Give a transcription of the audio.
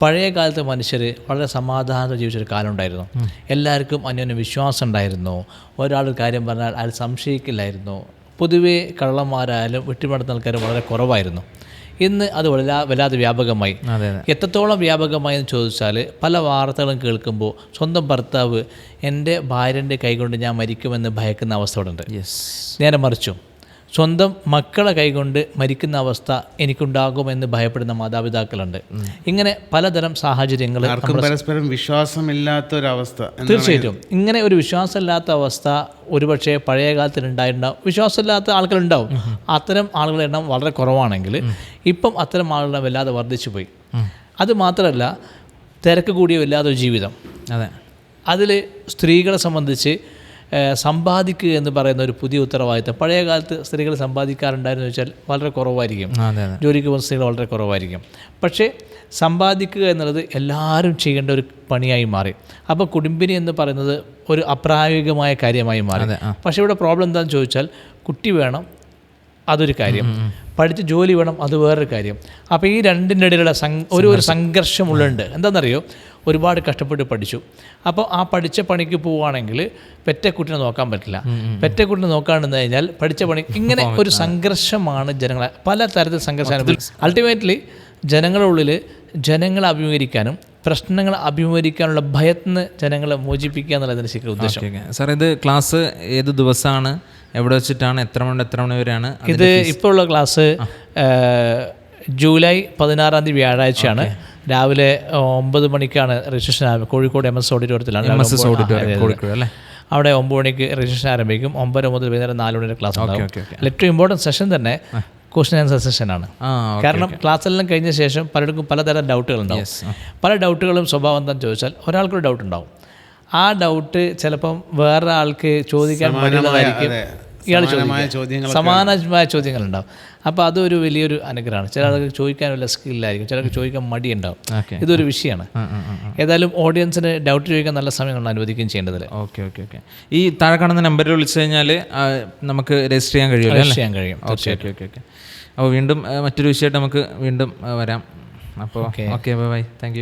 പഴയ കാലത്തെ മനുഷ്യർ വളരെ സമാധാനത്തിൽ ജീവിച്ചൊരു കാലം ഉണ്ടായിരുന്നു. എല്ലാവർക്കും അന്യോന്യം വിശ്വാസം ഉണ്ടായിരുന്നു. ഒരാൾ കാര്യം പറഞ്ഞാൽ അയാൾ സംശയിക്കില്ലായിരുന്നു. പൊതുവേ കള്ളന്മാരായാലും വെട്ടിമടത്തുന്ന ആൾക്കാർ വളരെ കുറവായിരുന്നു. ഇന്ന് അത് വല്ലാതെ വ്യാപകമായി. എത്രത്തോളം വ്യാപകമായി എന്ന് ചോദിച്ചാൽ, പല വാർത്തകളും കേൾക്കുമ്പോൾ സ്വന്തം ഭർത്താവ് എൻ്റെ ഭാര്യൻ്റെ കൈകൊണ്ട് ഞാൻ മരിക്കുമെന്ന് ഭയക്കുന്ന അവസ്ഥ ഉണ്ട്. നേരെ മറിച്ചും സ്വന്തം മക്കളെ കൈകൊണ്ട് മരിക്കുന്ന അവസ്ഥ എനിക്കുണ്ടാകുമെന്ന് ഭയപ്പെടുന്ന മാതാപിതാക്കളുണ്ട്. ഇങ്ങനെ പലതരം സാഹചര്യങ്ങൾ, പരസ്പരം വിശ്വാസമില്ലാത്തൊരവസ്ഥ. തീർച്ചയായിട്ടും ഇങ്ങനെ ഒരു വിശ്വാസമില്ലാത്ത അവസ്ഥ ഒരുപക്ഷെ പഴയ കാലത്തിൽ ഉണ്ടായിട്ടുണ്ടാവും. വിശ്വാസമില്ലാത്ത ആളുകളുണ്ടാവും. അത്തരം ആളുകളുടെ എണ്ണം വളരെ കുറവാണെങ്കിൽ ഇപ്പം അത്തരം ആളുകളെ വല്ലാതെ വർദ്ധിച്ചു പോയി. അത് മാത്രമല്ല, തിരക്ക് കൂടിയ വല്ലാതൊരു ജീവിതം. അതിൽ സ്ത്രീകളെ സംബന്ധിച്ച് സമ്പാദിക്കുക എന്ന് പറയുന്ന ഒരു പുതിയ ഉത്തരവാദിത്തം. പഴയ കാലത്ത് സ്ത്രീകൾ സമ്പാദിക്കാറുണ്ടായിരുന്നു വെച്ചാൽ വളരെ കുറവായിരിക്കും. ജോലിക്ക് പോകുന്ന സ്ത്രീകൾ വളരെ കുറവായിരിക്കും. പക്ഷേ സമ്പാദിക്കുക എന്നുള്ളത് എല്ലാവരും ചെയ്യേണ്ട ഒരു പണിയായി മാറി. അപ്പോൾ കുടുംബിനി എന്ന് പറയുന്നത് ഒരു അപ്രായോഗികമായ കാര്യമായി മാറി. പക്ഷേ ഇവിടെ പ്രോബ്ലം എന്താണെന്ന് ചോദിച്ചാൽ, കുട്ടി വേണം, അതൊരു കാര്യം, പഠിച്ച് ജോലി വേണം, അത് വേറൊരു കാര്യം. അപ്പോൾ ഈ രണ്ടിൻ്റെ ഇടയിലുള്ള ഒരു സംഘർഷമുള്ളുണ്ട്. എന്താണെന്നറിയോ, ഒരുപാട് കഷ്ടപ്പെട്ട് പഠിച്ചു. അപ്പോൾ ആ പഠിച്ച പണിക്ക് പോവുകയാണെങ്കിൽ പെറ്റക്കുട്ടിനെ നോക്കാൻ പറ്റില്ല. പെറ്റക്കുട്ടിനെ നോക്കാണ്ടെന്ന് കഴിഞ്ഞാൽ പഠിച്ച പണി, ഇങ്ങനെ ഒരു സംഘർഷമാണ് ജനങ്ങളെ, പല തരത്തിൽ സംഘർഷം. അൾട്ടിമേറ്റ്ലി ജനങ്ങളുടെ ഉള്ളിൽ ജനങ്ങളെ അഭിമുഖീകരിക്കാനും പ്രശ്നങ്ങൾ അഭിമുഖീകരിക്കാനുള്ള ഭയത്തിന് ജനങ്ങളെ മോചിപ്പിക്കുക എന്നുള്ളതിന് ശരിക്കും ഉദ്ദേശം. സാർ, ഇത് ക്ലാസ് ഏത് ദിവസമാണ്, എവിടെ വെച്ചിട്ടാണ്, എത്ര മണി വരെയാണ് ഇത്? ഇപ്പോൾ ഉള്ള ക്ലാസ് ജൂലൈ 16 വ്യാഴാഴ്ചയാണ്. രാവിലെ 9 മണിക്കാണ് രജിസ്ട്രേഷൻ ആരംഭിക്കും. കോഴിക്കോട് MS ഓഡിറ്റോറിയത്തിലാണ്. അവിടെ 9 മണിക്ക് രജിസ്ട്രേഷൻ ആരംഭിക്കും. 9 മുതൽ വൈകുന്നേരം 4 മണി ക്ലാസ് ഉണ്ടാകും. ഏറ്റവും ഇമ്പോർട്ടൻറ്റ് സെഷൻ തന്നെ ക്വസ്റ്റ്യൻ ആൻസർ സെഷനാണ്. കാരണം ക്ലാസ്സെല്ലാം കഴിഞ്ഞ ശേഷം പലർക്കും പലതരം ഡൗട്ടുകളുണ്ടാവും. പല ഡൗട്ടുകളും സ്വഭാവം എന്താണെന്ന് ചോദിച്ചാൽ, ഒരാൾക്കൊരു ഡൗട്ട് ഉണ്ടാവും. ആ ഡൗട്ട് ചിലപ്പം വേറെ ആൾക്ക് ചോദിക്കാൻ മടിയുള്ളതായിരിക്കും. ഇയാൾ സമാനമായ ചോദ്യങ്ങളുണ്ടാവും. അപ്പോൾ അതൊരു വലിയൊരു അനുഗ്രഹമാണ്. ചില ആൾക്ക് ചോദിക്കാൻ വല്ല സ്കില്ലായിരിക്കും, ചിലർക്ക് ചോദിക്കാൻ മടിയുണ്ടാവും. ഇതൊരു വിഷയമാണ്. ഏതായാലും ഓഡിയൻസിന് ഡൗട്ട് ചോദിക്കാൻ നല്ല സമയങ്ങൾ അനുവദിക്കുകയും ചെയ്യേണ്ടതിൽ. ഓക്കെ. ഈ താഴെ കാണുന്ന നമ്പറിൽ വിളിച്ചു കഴിഞ്ഞാൽ നമുക്ക് രജിസ്റ്റർ ചെയ്യാൻ കഴിയും. ഓക്കെ. അപ്പോൾ വീണ്ടും മറ്റൊരു വിഷയമായിട്ട് നമുക്ക് വീണ്ടും വരാം. അപ്പോൾ ഓക്കെ, ബൈ. Thank you.